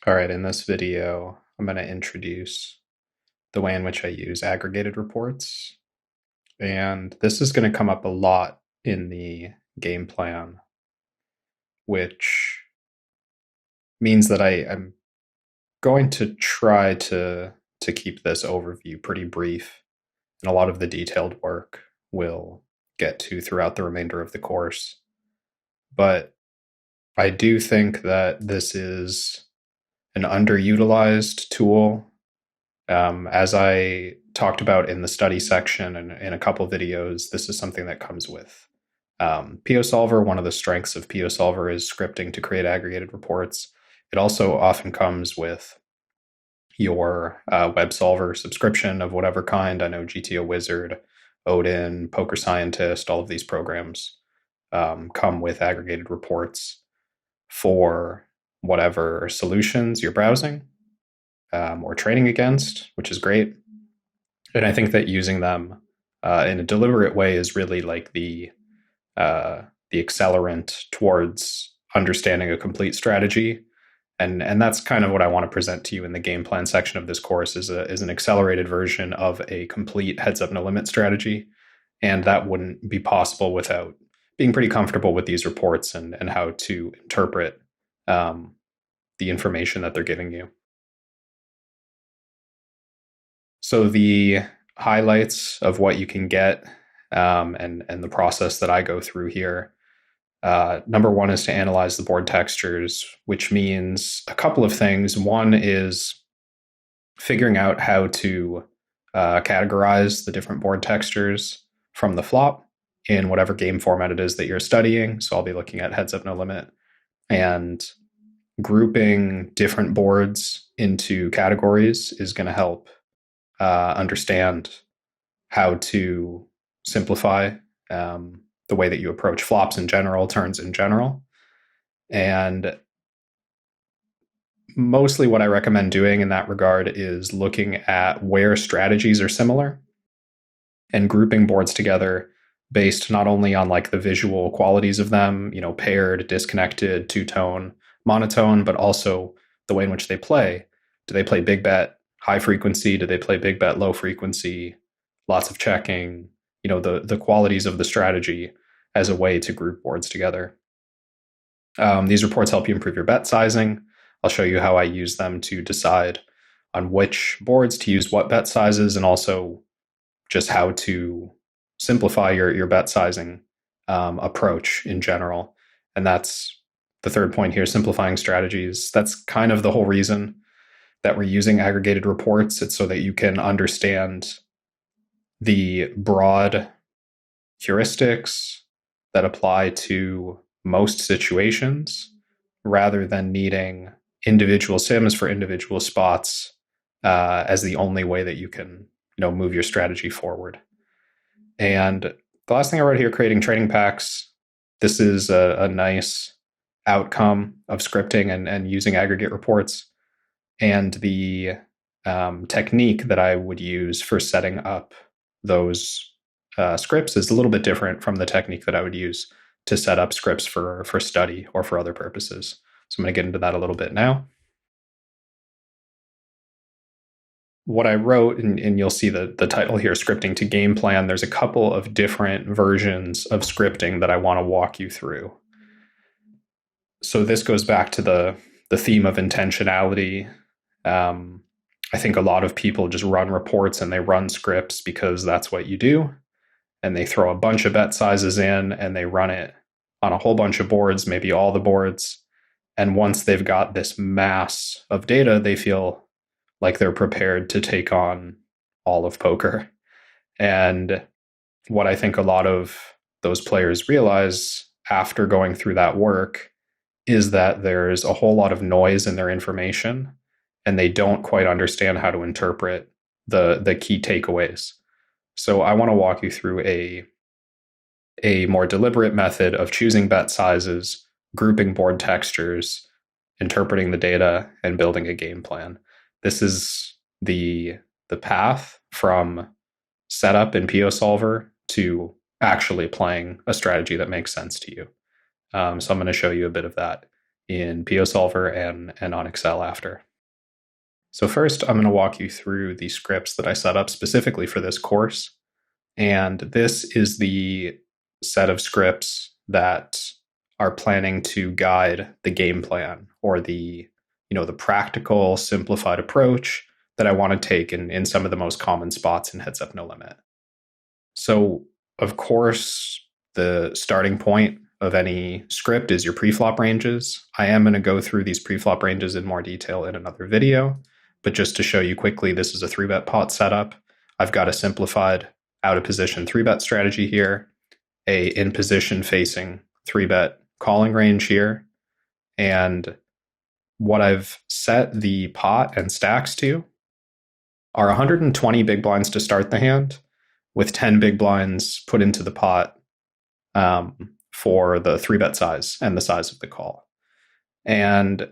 All right, in this video, I'm going to introduce the way in which I use aggregated reports. And this is going to come up a lot in the game plan, which means that I'm going to try to keep this overview pretty brief. And a lot of the detailed work we'll get to throughout the remainder of the course. But I do think that this is an underutilized tool. As I talked about in the study section and in a couple of videos, this is something that comes with POSolver. One of the strengths of POSolver is scripting to create aggregated reports. It also often comes with your web solver subscription of whatever kind. I know GTO Wizard, Odin, Poker Scientist, all of these programs come with aggregated reports for whatever solutions you're browsing or training against, which is great. And I think that using them in a deliberate way is really like the accelerant towards understanding a complete strategy. And that's kind of what I want to present to you in the game plan section of this course is an accelerated version of a complete heads up no limit strategy. And that wouldn't be possible without being pretty comfortable with these reports and how to interpret the information that they're giving you. So the highlights of what you can get and the process that I go through here. Number one is to analyze the board textures, which means a couple of things. One is figuring out how to categorize the different board textures from the flop in whatever game format it is that you're studying. So I'll be looking at Heads Up No Limit and grouping different boards into categories is going to help understand how to simplify the way that you approach flops in general, turns in general. And mostly what I recommend doing in that regard is looking at where strategies are similar and grouping boards together based not only on like the visual qualities of them, paired, disconnected, two-tone, monotone, but also the way in which they play. Do they play big bet, high frequency? Do they play big bet, low frequency? Lots of checking, the qualities of the strategy as a way to group boards together. These reports help you improve your bet sizing. I'll show you how I use them to decide on which boards to use what bet sizes, and also just how to simplify your bet sizing approach in general. And that's the third point here, simplifying strategies. That's kind of the whole reason that we're using aggregated reports. It's so that you can understand the broad heuristics that apply to most situations rather than needing individual sims for individual spots as the only way that you can move your strategy forward. And the last thing I wrote here, creating training packs. This is a nice outcome of scripting and using aggregate reports. And the technique that I would use for setting up those scripts is a little bit different from the technique that I would use to set up scripts for study or for other purposes. So I'm going to get into that a little bit now. What I wrote, and you'll see the title here, Scripting to Game Plan, there's a couple of different versions of scripting that I want to walk you through. So this goes back to the theme of intentionality. I think a lot of people just run reports and they run scripts because that's what you do. And they throw a bunch of bet sizes in and they run it on a whole bunch of boards, maybe all the boards. And once they've got this mass of data, they feel like they're prepared to take on all of poker. And what I think a lot of those players realize after going through that work is that there's a whole lot of noise in their information and they don't quite understand how to interpret the key takeaways. So I want to walk you through a more deliberate method of choosing bet sizes, grouping board textures, interpreting the data, and building a game plan. This is the path from setup in POSolver to actually playing a strategy that makes sense to you. So I'm going to show you a bit of that in PioSolver and on Excel after. So first, I'm going to walk you through the scripts that I set up specifically for this course. And this is the set of scripts that are planning to guide the game plan, or the practical, simplified approach that I want to take in some of the most common spots in Heads Up No Limit. So, of course, the starting point of any script is your preflop ranges. I am going to go through these preflop ranges in more detail in another video, but just to show you quickly, this is a 3-bet pot setup. I've got a simplified out of position 3-bet strategy here, a in position facing 3-bet calling range here, and what I've set the pot and stacks to are 120 big blinds to start the hand, with 10 big blinds put into the pot for the 3-bet size and the size of the call. And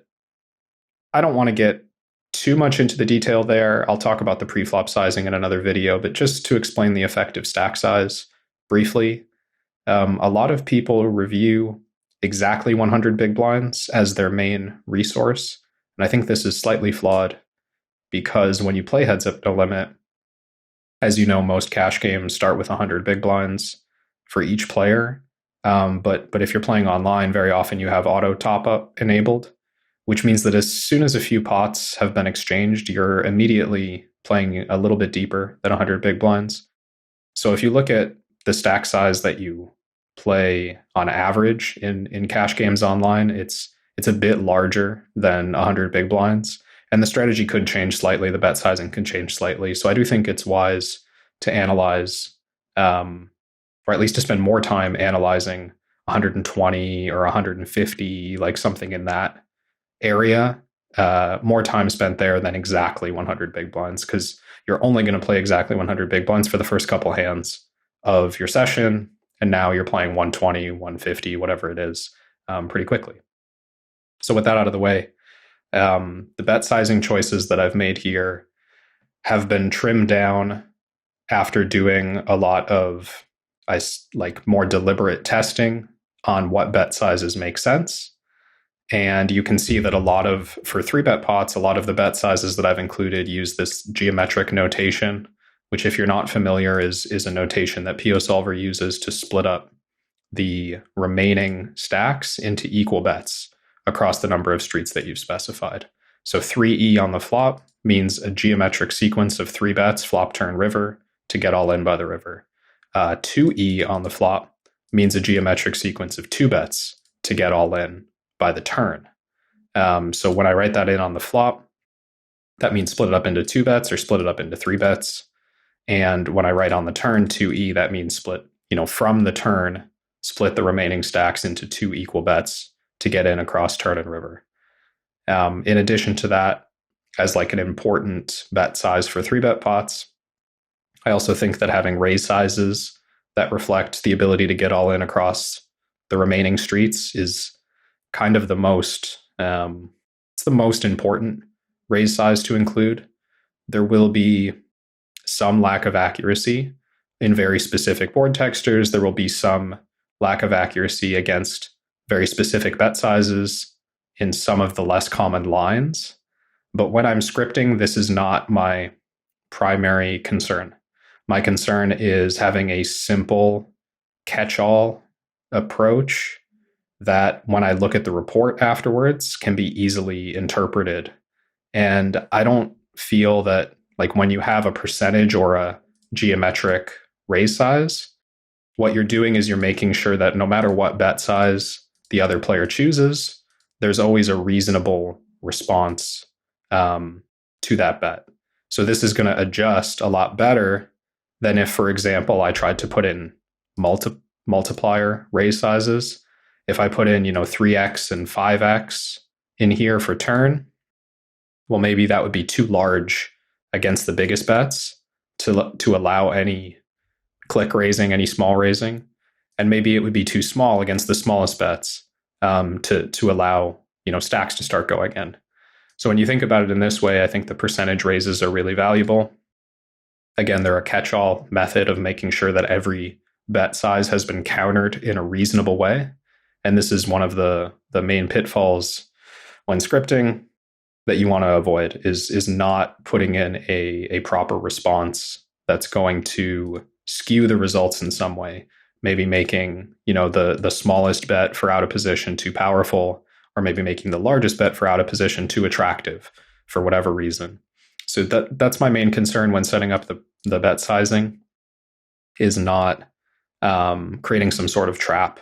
I don't want to get too much into the detail there. I'll talk about the preflop sizing in another video, but just to explain the effective stack size briefly, a lot of people review exactly 100 big blinds as their main resource. And I think this is slightly flawed, because when you play Heads Up No Limit, as you know, most cash games start with 100 big blinds for each player. But if you're playing online, very often you have auto top up enabled, which means that as soon as a few pots have been exchanged, you're immediately playing a little bit deeper than 100 big blinds. So if you look at the stack size that you play on average in cash games online, it's a bit larger than 100 big blinds. And the strategy could change slightly. The bet sizing can change slightly. So I do think it's wise to analyze, or at least to spend more time analyzing 120 or 150, like something in that area, more time spent there than exactly 100 big blinds, because you're only going to play exactly 100 big blinds for the first couple hands of your session. And now you're playing 120, 150, whatever it is, pretty quickly. So with that out of the way, the bet sizing choices that I've made here have been trimmed down after doing a lot of more deliberate testing on what bet sizes make sense. And you can see that for 3-bet pots, a lot of the bet sizes that I've included use this geometric notation, which, if you're not familiar, is a notation that PioSolver uses to split up the remaining stacks into equal bets across the number of streets that you've specified. So 3E on the flop means a geometric sequence of 3 bets, flop, turn, river, to get all in by the river. 2E on the flop means a geometric sequence of 2 bets to get all in by the turn. So when I write that in on the flop, that means split it up into 2 bets or split it up into 3 bets. And when I write on the turn 2E, that means split, from the turn, split the remaining stacks into 2 equal bets to get in across turn and river. In addition to that, as an important bet size for 3-bet pots, I also think that having raise sizes that reflect the ability to get all in across the remaining streets is kind of the most important raise size to include. There will be some lack of accuracy in very specific board textures. There will be some lack of accuracy against very specific bet sizes in some of the less common lines. But when I'm scripting, this is not my primary concern. My concern is having a simple catch-all approach that, when I look at the report afterwards, can be easily interpreted. And I don't feel that, when you have a percentage or a geometric raise size, what you're doing is you're making sure that no matter what bet size the other player chooses, there's always a reasonable response to that bet. So this is going to adjust a lot better than if, for example, I tried to put in multiplier raise sizes. If I put in, 3x and 5x in here for turn, well, maybe that would be too large against the biggest bets to allow any click raising, any small raising. And maybe it would be too small against the smallest bets to allow, stacks to start going in. So when you think about it in this way, I think the percentage raises are really valuable. Again, they're a catch-all method of making sure that every bet size has been countered in a reasonable way. And this is one of the main pitfalls when scripting that you want to avoid is not putting in a proper response that's going to skew the results in some way. Maybe making, the smallest bet for out of position too powerful, or maybe making the largest bet for out of position too attractive for whatever reason. So that's my main concern when setting up the bet sizing, is not creating some sort of trap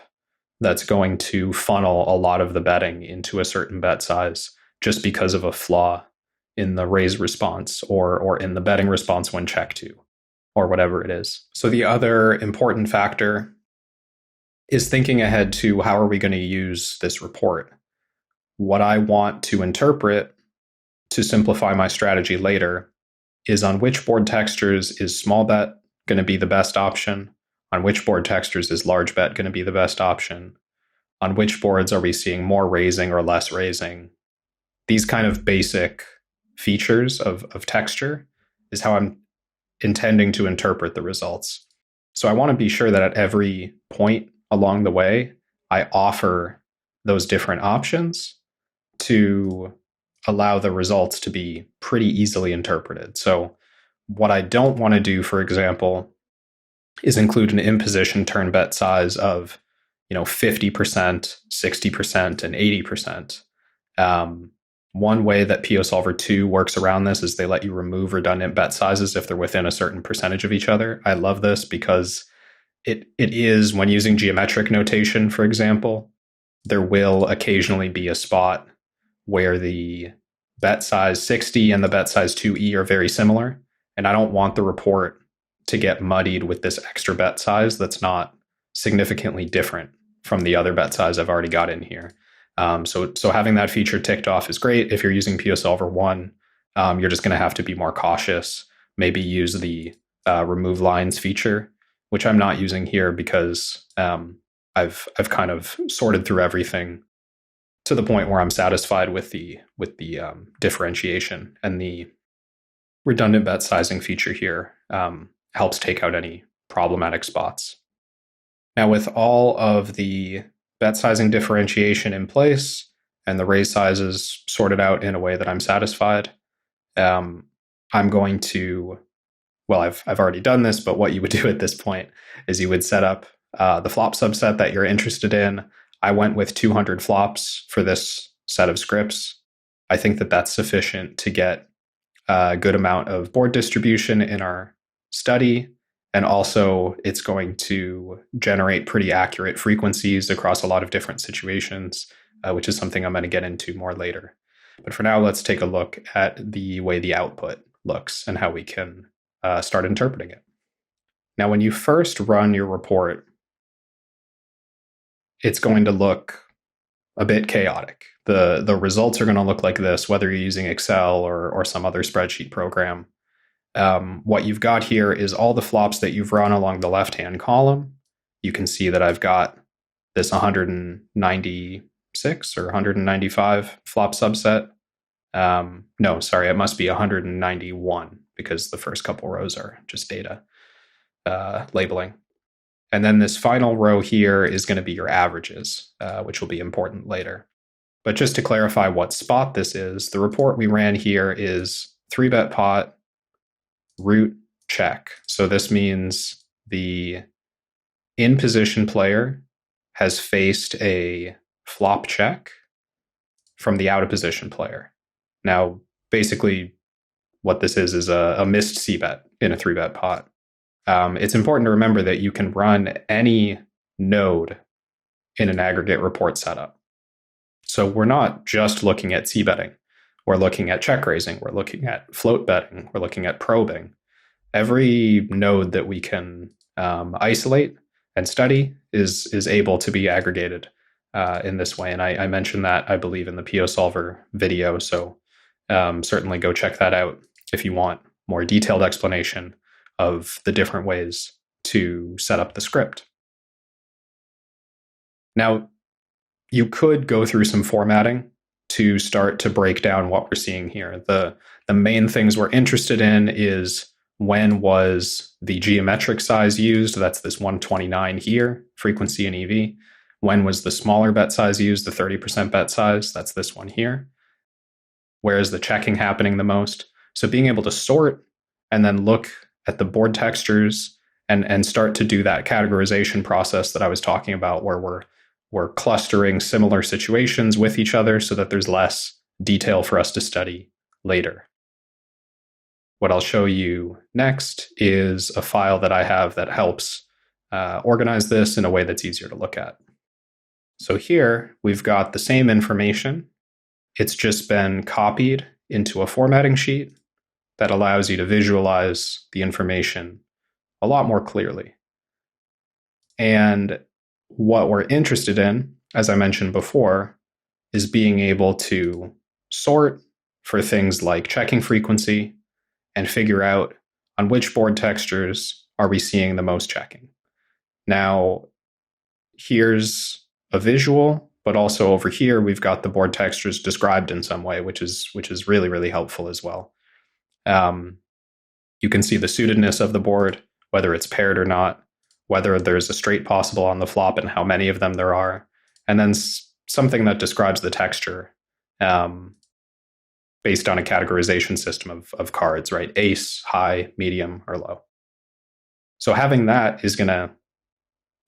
that's going to funnel a lot of the betting into a certain bet size just because of a flaw in the raise response or in the betting response when check to, or whatever it is. So the other important factor is thinking ahead to how are we going to use this report? What I want to interpret to simplify my strategy later is on which board textures is small bet going to be the best option, on which board textures is large bet going to be the best option, on which boards are we seeing more raising or less raising. These kind of basic features of texture is how I'm intending to interpret the results. So I want to be sure that at every point along the way, I offer those different options to allow the results to be pretty easily interpreted. So what I don't want to do, for example, is include an imposition turn bet size of 50%, 60%, and 80%. One way that PioSolver 2 works around this is they let you remove redundant bet sizes if they're within a certain percentage of each other. I love this because it is, when using geometric notation, for example, there will occasionally be a spot where the bet size 60 and the bet size 2E are very similar. And I don't want the report to get muddied with this extra bet size that's not significantly different from the other bet size I've already got in here. So having that feature ticked off is great. If you're using PioSolver 1, you're just going to have to be more cautious. Maybe use the remove lines feature, which I'm not using here because I've kind of sorted through everything to the point where I'm satisfied with the differentiation, and the redundant bet sizing feature here helps take out any problematic spots. Now, with all of the bet sizing differentiation in place and the raise sizes sorted out in a way that I'm satisfied, I'm going to, well, I've already done this, but what you would do at this point is you would set up the flop subset that you're interested in. I went with 200 flops for this set of scripts. I think that that's sufficient to get a good amount of board distribution in our study. And also, it's going to generate pretty accurate frequencies across a lot of different situations, which is something I'm going to get into more later. But for now, let's take a look at the way the output looks and how we can start interpreting it. Now, when you first run your report, it's going to look a bit chaotic. The results are going to look like this, whether you're using Excel or some other spreadsheet program. What you've got here is all the flops that you've run along the left-hand column. You can see that I've got this 196 or 195 flop subset. No, sorry, it must be 191 because the first couple rows are just data labeling. And then this final row here is going to be your averages, which will be important later. But just to clarify what spot this is, the report we ran here is 3-bet pot, root, check. So this means the in-position player has faced a flop check from the out-of-position player. Now, basically, what this is a missed c-bet in a 3-bet pot. It's important to remember that you can run any node in an aggregate report setup. So we're not just looking at c-betting. We're looking at check raising. We're looking at float betting. We're looking at probing. Every node that we can isolate and study is able to be aggregated in this way. And I mentioned that, I believe, in the PioSolver video. So certainly go check that out if you want more detailed explanation of the different ways to set up the script. Now, you could go through some formatting to start to break down what we're seeing here. The main things we're interested in is when was the geometric size used? That's this 129 here, frequency and EV. When was the smaller bet size used, the 30% bet size? That's this one here. Where is the checking happening the most? So being able to sort and then look at the board textures and start to do that categorization process that I was talking about, where we're clustering similar situations with each other so that there's less detail for us to study later. What I'll show you next is a file that I have that helps organize this in a way that's easier to look at. So here we've got the same information. It's just been copied into a formatting sheet that allows you to visualize the information a lot more clearly. And what we're interested in, as I mentioned before, is being able to sort for things like checking frequency and figure out on which board textures are we seeing the most checking. Now, here's a visual, but also over here, we've got the board textures described in some way, which is really, really helpful as well. You can see the suitedness of the board, whether it's paired or not, whether there's a straight possible on the flop and how many of them there are, and then something that describes the texture based on a categorization system of cards, right? Ace, high, medium, or low. So having that is going to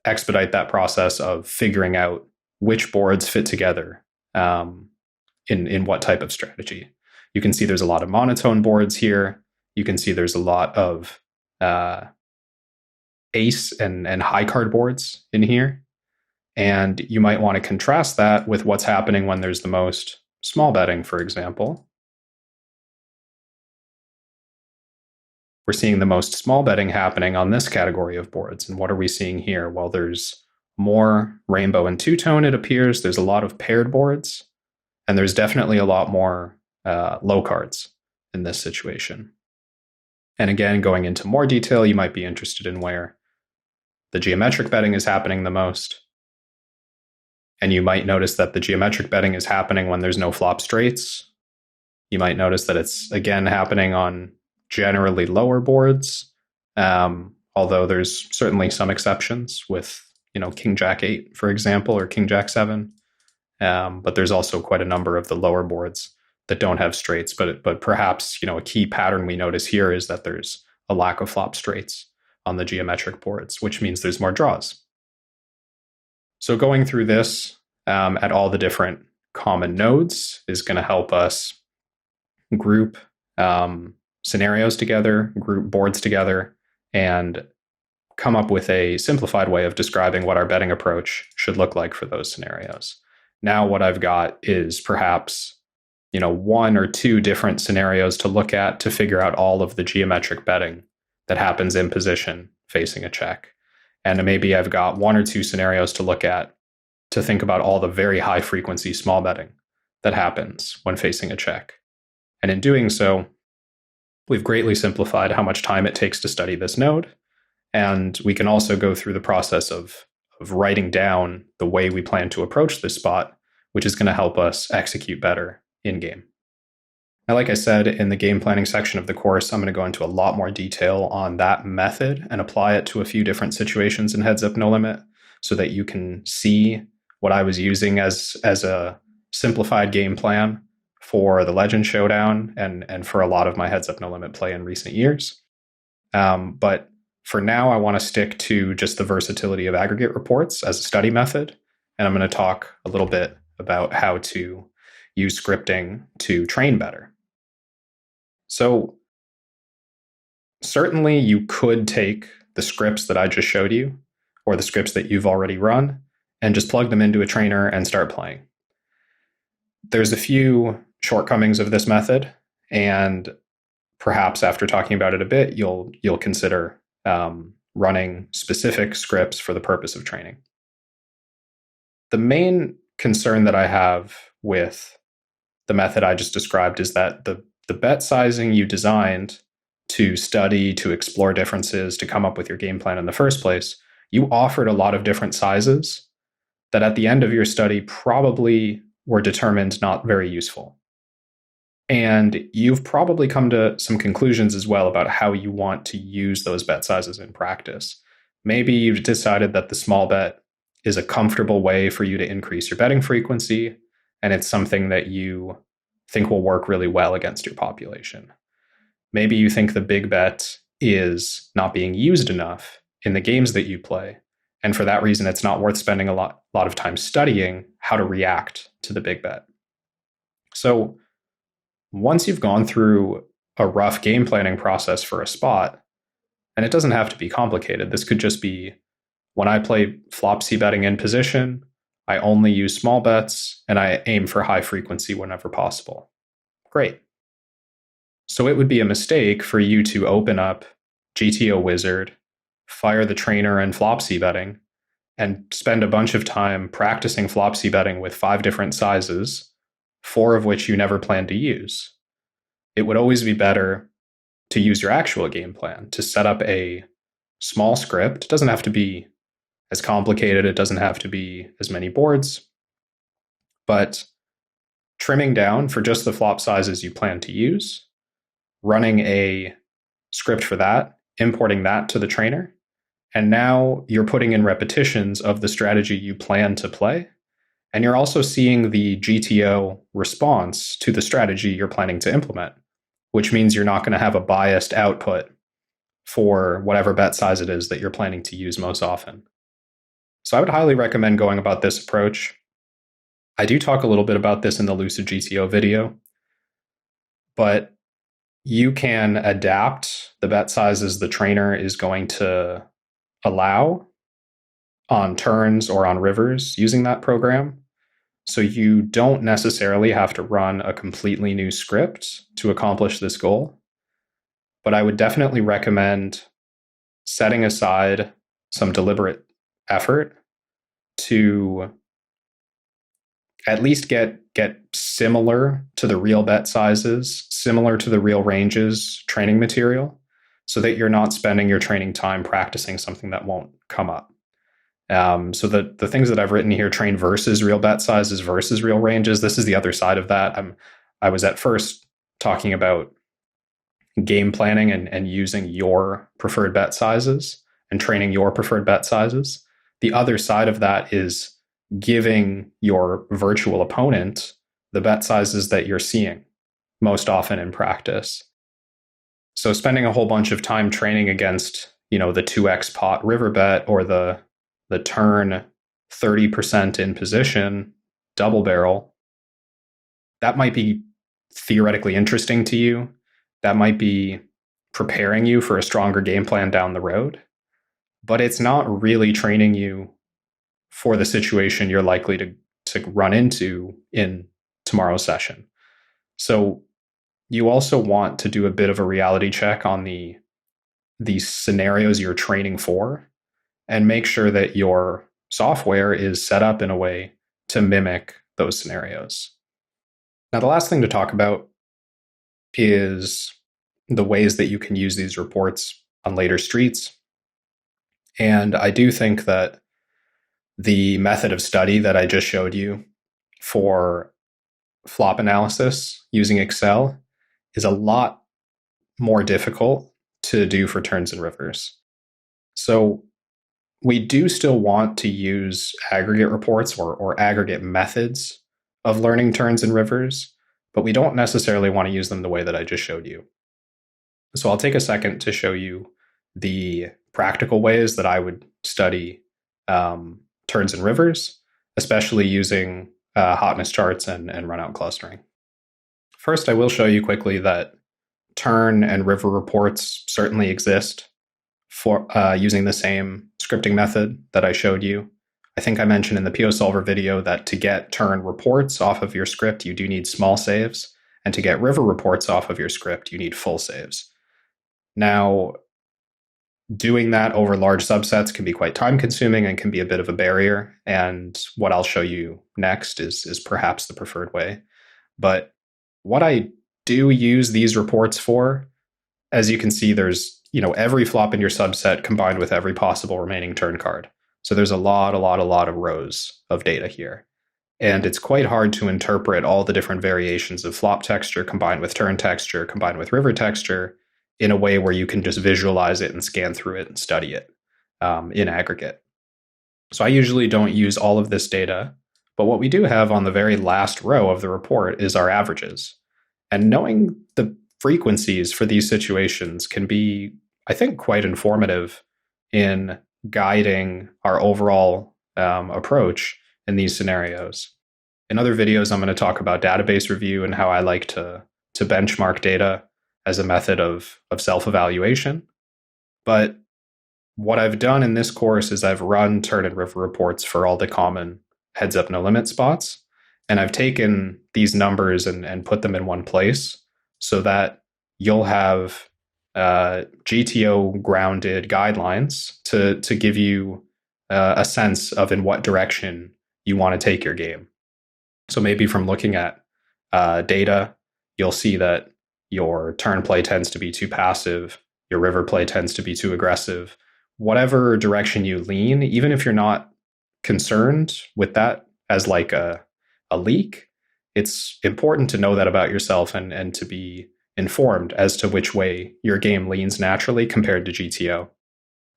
expedite that process of figuring out which boards fit together in what type of strategy. You can see there's a lot of monotone boards here. You can see there's a lot of ace and high card boards in here. And you might want to contrast that with what's happening when there's the most small betting, for example. We're seeing the most small betting happening on this category of boards. And what are we seeing here? Well, there's more rainbow and two-tone, it appears. There's a lot of paired boards. And there's definitely a lot more low cards in this situation. And again, going into more detail, you might be interested in where the geometric betting is happening the most. And you might notice that the geometric betting is happening when there's no flop straights. You might notice that it's, again, happening on generally lower boards, although there's certainly some exceptions with, King Jack 8, for example, or King Jack 7. But there's also quite a number of the lower boards that don't have straights. But perhaps, a key pattern we notice here is that there's a lack of flop straights on the geometric boards, which means there's more draws. So going through this at all the different common nodes is going to help us group scenarios together, group boards together, and come up with a simplified way of describing what our betting approach should look like for those scenarios. Now what I've got is perhaps, one or two different scenarios to look at to figure out all of the geometric betting that happens in position facing a check. And maybe I've got one or two scenarios to look at to think about all the very high frequency small betting that happens when facing a check. And in doing so, we've greatly simplified how much time it takes to study this node. And we can also go through the process of writing down the way we plan to approach this spot, which is going to help us execute better in-game. Now, like I said, in the game planning section of the course, I'm going to go into a lot more detail on that method and apply it to a few different situations in Heads Up No Limit so that you can see what I was using as a simplified game plan for the Legend Showdown and for a lot of my Heads Up No Limit play in recent years. But for now, I want to stick to just the versatility of aggregate reports as a study method. And I'm going to talk a little bit about how to use scripting to train better. So certainly you could take the scripts that I just showed you or the scripts that you've already run and just plug them into a trainer and start playing. There's a few shortcomings of this method, and perhaps after talking about it a bit, you'll consider running specific scripts for the purpose of training. The main concern that I have with the method I just described is that the bet sizing you designed to study, to explore differences, to come up with your game plan in the first place, you offered a lot of different sizes that at the end of your study probably were determined not very useful. And you've probably come to some conclusions as well about how you want to use those bet sizes in practice. Maybe you've decided that the small bet is a comfortable way for you to increase your betting frequency, and it's something that you think will work really well against your population. Maybe you think the big bet is not being used enough in the games that you play. And for that reason, it's not worth spending a lot of time studying how to react to the big bet. So once you've gone through a rough game planning process for a spot, and it doesn't have to be complicated. This could just be, when I play flop C betting in position, I only use small bets and I aim for high frequency whenever possible. Great. So it would be a mistake for you to open up GTO Wizard, fire the trainer and flop C betting, and spend a bunch of time practicing flop C betting with 5 different sizes, 4 of which you never plan to use. It would always be better to use your actual game plan, to set up a small script. It doesn't have to be as complicated. It doesn't have to be as many boards. But trimming down for just the flop sizes you plan to use, running a script for that, importing that to the trainer, and now you're putting in repetitions of the strategy you plan to play. And you're also seeing the GTO response to the strategy you're planning to implement, which means you're not going to have a biased output for whatever bet size it is that you're planning to use most often. So I would highly recommend going about this approach. I do talk a little bit about this in the Lucid GTO video, but you can adapt the bet sizes the trainer is going to allow on turns or on rivers using that program. So you don't necessarily have to run a completely new script to accomplish this goal. But I would definitely recommend setting aside some deliberate effort to at least get similar to the real bet sizes, similar to the real ranges training material, so that you're not spending your training time practicing something that won't come up. So the things that I've written here, train versus real bet sizes versus real ranges, this is the other side of that. I was at first talking about game planning and using your preferred bet sizes and training your preferred bet sizes. The other side of that is giving your virtual opponent the bet sizes that you're seeing most often in practice. So spending a whole bunch of time training against, the 2x pot river bet or the turn 30% in position double barrel, that might be theoretically interesting to you. That might be preparing you for a stronger game plan down the road, but it's not really training you for the situation you're likely to run into in tomorrow's session. So you also want to do a bit of a reality check on the scenarios you're training for and make sure that your software is set up in a way to mimic those scenarios. Now, the last thing to talk about is the ways that you can use these reports on later streets. And I do think that the method of study that I just showed you for flop analysis using Excel is a lot more difficult to do for turns and rivers. So we do still want to use aggregate reports or aggregate methods of learning turns and rivers, but we don't necessarily want to use them the way that I just showed you. So I'll take a second to show you the practical ways that I would study turns and rivers, especially using hotness charts and runout clustering. First, I will show you quickly that turn and river reports certainly exist for using the same scripting method that I showed you. I think I mentioned in the POSolver video that to get turn reports off of your script, you do need small saves, and to get river reports off of your script, you need full saves. Now, doing that over large subsets can be quite time consuming and can be a bit of a barrier. And what I'll show you next is perhaps the preferred way. But what I do use these reports for, as you can see, there's every flop in your subset combined with every possible remaining turn card. So there's a lot of rows of data here. And it's quite hard to interpret all the different variations of flop texture combined with turn texture, combined with river texture in a way where you can just visualize it and scan through it and study it in aggregate. So I usually don't use all of this data, but what we do have on the very last row of the report is our averages. And knowing the frequencies for these situations can be, I think, quite informative in guiding our overall approach in these scenarios. In other videos, I'm going to talk about database review and how I like to benchmark data as a method of self-evaluation. But what I've done in this course is I've run turn and river reports for all the common heads up no limit spots. And I've taken these numbers and put them in one place so that you'll have GTO grounded guidelines to give you a sense of in what direction you want to take your game. So maybe from looking at data, you'll see that your turn play tends to be too passive, your river play tends to be too aggressive. Whatever direction you lean, even if you're not concerned with that as like a leak, it's important to know that about yourself and to be informed as to which way your game leans naturally compared to GTO.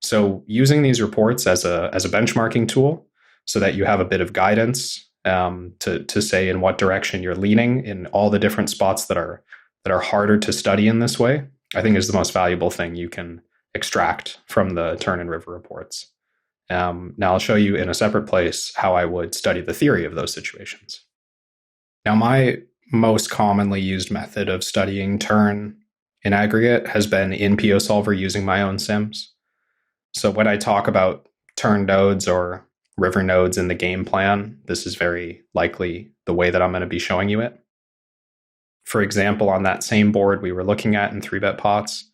So using these reports as a benchmarking tool so that you have a bit of guidance to say in what direction you're leaning in all the different spots that are harder to study in this way, I think is the most valuable thing you can extract from the turn and river reports. Now I'll show you in a separate place how I would study the theory of those situations. Now my most commonly used method of studying turn in aggregate has been in POSolver using my own sims. So when I talk about turn nodes or river nodes in the game plan, this is very likely the way that I'm going to be showing you it. For example, on that same board we were looking at in 3-bet pots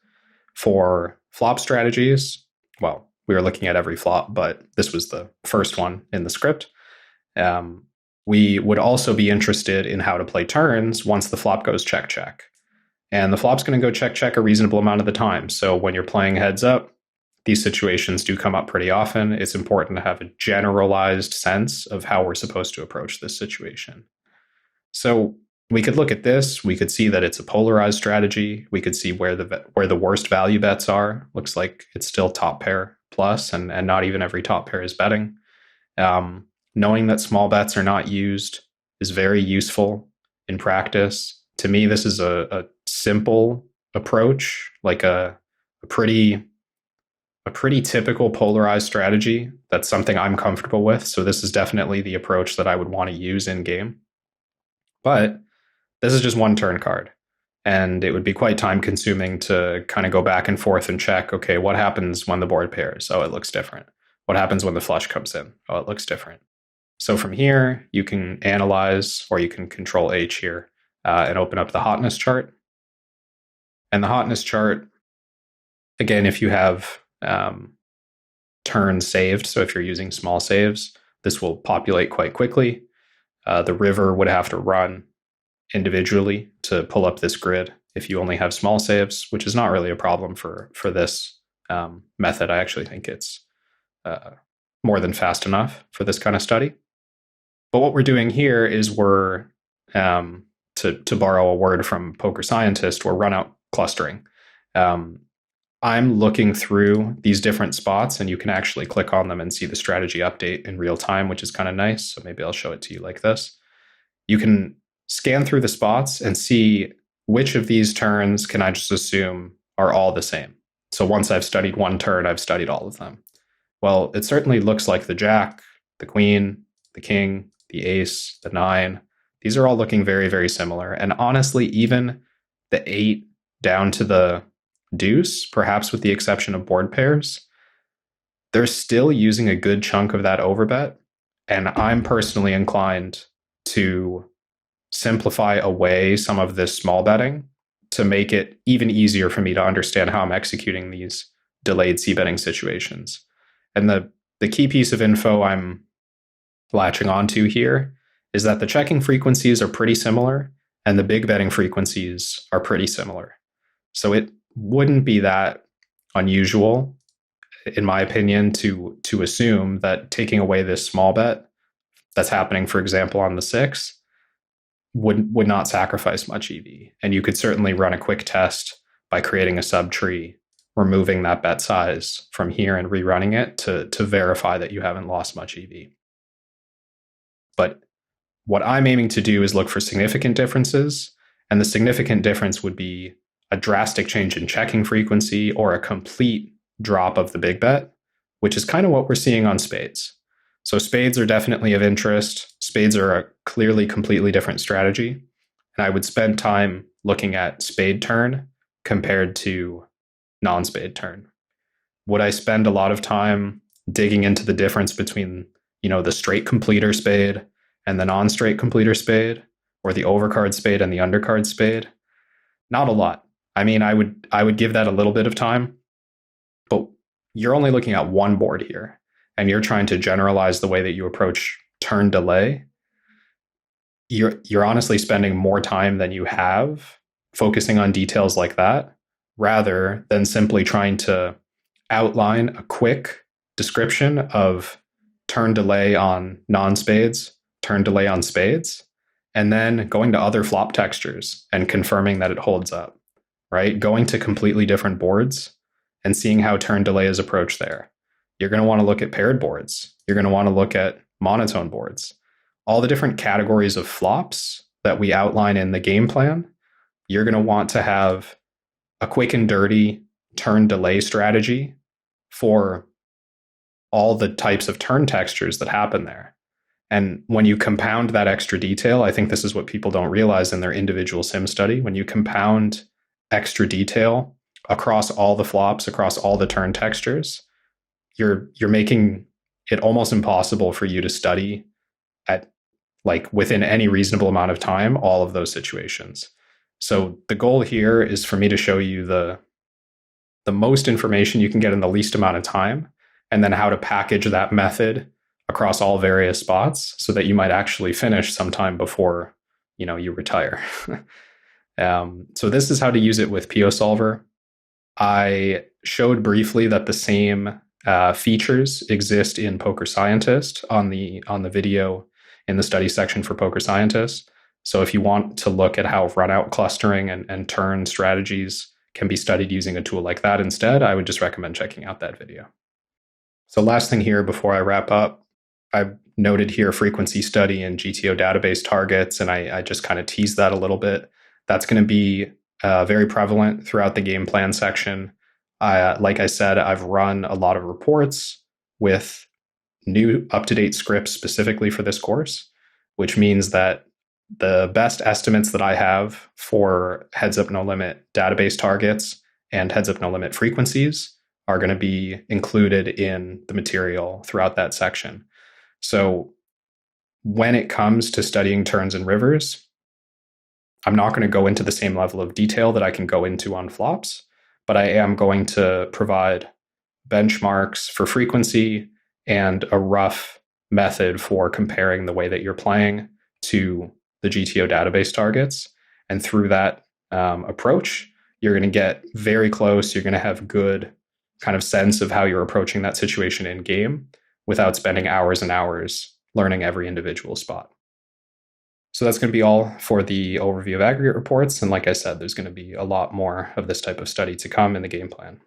for flop strategies, well, we were looking at every flop, but this was the first one in the script. We would also be interested in how to play turns once the flop goes check, check. And the flop's going to go check, check a reasonable amount of the time. So when you're playing heads up, these situations do come up pretty often. It's important to have a generalized sense of how we're supposed to approach this situation. So we could look at this. We could see that it's a polarized strategy. We could see where the worst value bets are. Looks like it's still top pair plus, and not even every top pair is betting. Knowing that small bets are not used is very useful in practice. To me, this is a simple approach, like a pretty typical polarized strategy. That's something I'm comfortable with. So this is definitely the approach that I would want to use in game. But this is just one turn card. And it would be quite time consuming to kind of go back and forth and check, okay, what happens when the board pairs? Oh, it looks different. What happens when the flush comes in? Oh, it looks different. So from here, you can analyze, or you can control H here and open up the hotness chart. And the hotness chart, again, if you have turns saved, so if you're using small saves, this will populate quite quickly. The river would have to run individually to pull up this grid if you only have small saves, which is not really a problem for this method. I actually think it's more than fast enough for this kind of study. But what we're doing here is we're, to borrow a word from Poker Scientist, we're run-out clustering. I'm looking through these different spots, and you can actually click on them and see the strategy update in real time, which is kind of nice. So maybe I'll show it to you like this. You can scan through the spots and see which of these turns can I just assume are all the same. So once I've studied one turn, I've studied all of them. Well, it certainly looks like the jack, the queen, the king, the ace, the 9. These are all looking very, very similar. And honestly, even the 8 down to the deuce, perhaps with the exception of board pairs, they're still using a good chunk of that overbet. And I'm personally inclined to simplify away some of this small betting to make it even easier for me to understand how I'm executing these delayed c-betting situations. And the key piece of info I'm latching onto here is that the checking frequencies are pretty similar and the big betting frequencies are pretty similar. So it wouldn't be that unusual, in my opinion, to assume that taking away this small bet that's happening, for example, on the 6, would not sacrifice much EV. And you could certainly run a quick test by creating a subtree, removing that bet size from here and rerunning it to verify that you haven't lost much EV. But what I'm aiming to do is look for significant differences And the significant difference would be a drastic change in checking frequency or a complete drop of the big bet, which is kind of what we're seeing on spades. So spades are definitely of interest. Spades are a clearly completely different strategy. And I would spend time looking at spade turn compared to non-spade turn. Would I spend a lot of time digging into the difference between, the straight completer spade and the non-straight completer spade, or the overcard spade and the undercard spade? Not a lot. I mean, I would give that a little bit of time, but you're only looking at one board here, and you're trying to generalize the way that you approach turn delay. You're honestly spending more time than you have focusing on details like that, rather than simply trying to outline a quick description of turn delay on non-spades, turn delay on spades, and then going to other flop textures and confirming that it holds up, right? Going to completely different boards and seeing how turn delay is approached there. You're going to want to look at paired boards. You're going to want to look at monotone boards. All the different categories of flops that we outline in the game plan, you're going to want to have a quick and dirty turn delay strategy for all the types of turn textures that happen there. And when you compound that extra detail, I think this is what people don't realize in their individual sim study. When you compound extra detail across all the flops, across all the turn textures, you're making it almost impossible for you to study at within any reasonable amount of time all of those situations. So the goal here is for me to show you the most information you can get in the least amount of time, and then how to package that method across all various spots so that you might actually finish sometime before you retire. So this is how to use it with PioSolver. I showed briefly that the same features exist in Poker Scientist on the video in the study section for Poker Scientist. So if you want to look at how run-out clustering and turn strategies can be studied using a tool like that instead, I would just recommend checking out that video. So last thing here before I wrap up, I've noted here frequency study and GTO database targets, and I just kind of teased that a little bit. That's going to be very prevalent throughout the game plan section. Like I said, I've run a lot of reports with new up-to-date scripts specifically for this course, which means that the best estimates that I have for Heads Up No Limit database targets and Heads Up No Limit frequencies are going to be included in the material throughout that section. So when it comes to studying turns and rivers, I'm not going to go into the same level of detail that I can go into on flops, but I am going to provide benchmarks for frequency and a rough method for comparing the way that you're playing to the GTO database targets. And through that approach, you're going to get very close. You're going to have good kind of sense of how you're approaching that situation in game without spending hours and hours learning every individual spot. So that's going to be all for the overview of aggregate reports. And like I said, there's going to be a lot more of this type of study to come in the game plan.